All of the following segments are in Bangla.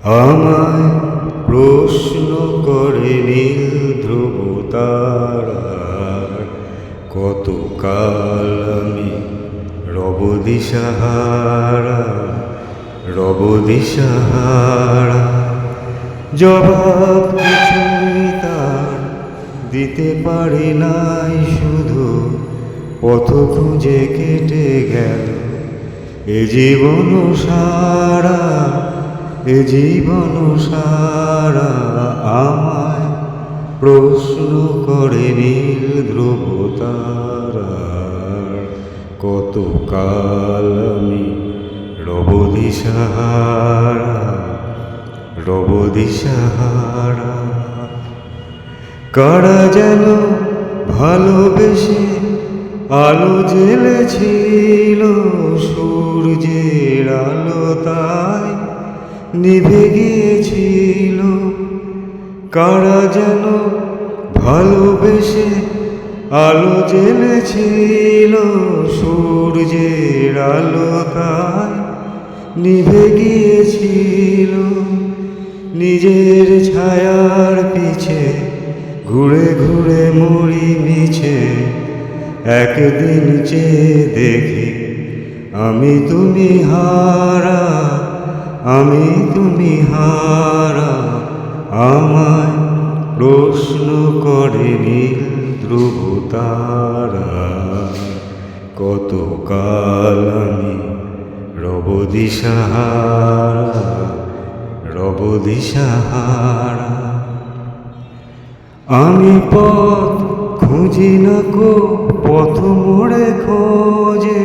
আমায় প্রশ্ন করে নীল ধ্রুব তারার, কতকাল আমি রব দিশাহারা, রব দিশাহারা। জবাব কিছুই তার দিতে পারি নাই, শুধু পথ খুঁজে কেটে গেল এ জীবন সারা, এ জীবন সারা। আমায় প্রশ্ন করে নীল ধ্রুব তারার, কতকাল আমি রব দিশাহারা, রব দিশাহারা। কারা যেন ভালোবেসে আলো জ্বেলেছিল, সূর্যের আলো তাই নিভে গিয়েছিল। কারা যেন ভালোবেসে আলো জ্বেলেছিল, সূর্যের আলো তাই নিভে গিয়েছিল। নিজের ছায়ার পিছে ঘুরে ঘুরে মরি মিছে, একদিন চেয়ে দেখি আমি তুমি হারা, আমি তুমি হারা। আমায় প্রশ্ন করে নীল ধ্রুব তারা, কতকাল আমি রব দিশাহারা, রব দিশাহারা। আমি পথ খুঁজি না কো পথ মোড়ে খোঁজে,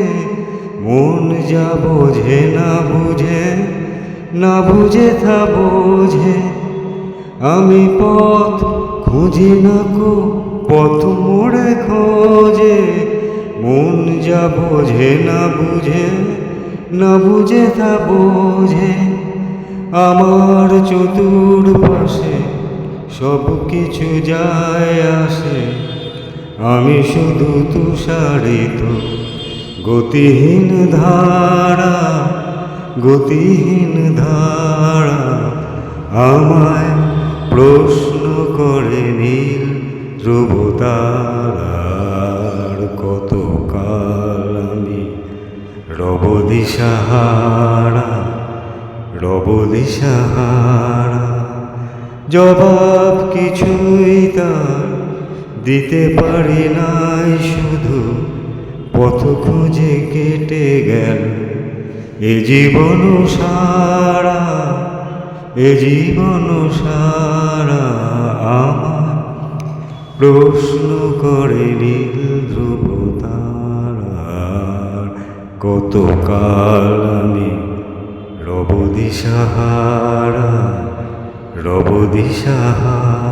মন যা বোঝে না বুঝে, না বুঝে তা বোঝে। আমি পথ খুঁজি না কো পথ মোড়ে খোঁজে, মন যা বোঝে না বুঝে, না বুঝে তা বোঝে। আমার চতুর্পাশে সব কিছু যায় আসে, আমি শুধু তুষারিত গতিহীন ধারা, গতিহীন ধারা। আমায় প্রশ্ন করে নীল ধ্রুব তারার, কতকাল আমি রব দিশাহারা, রব দিশাহারা। জবাব কিছুই তার দিতে পারি নাই, শুধু পথ খুঁজে কেটে গেল এ জীবন সারা, এ জীবন সারা। আমার প্রশ্ন করে নীল ধ্রুব তারার, কতকাল আমি রব দিশাহারা, রব দিশাহারা।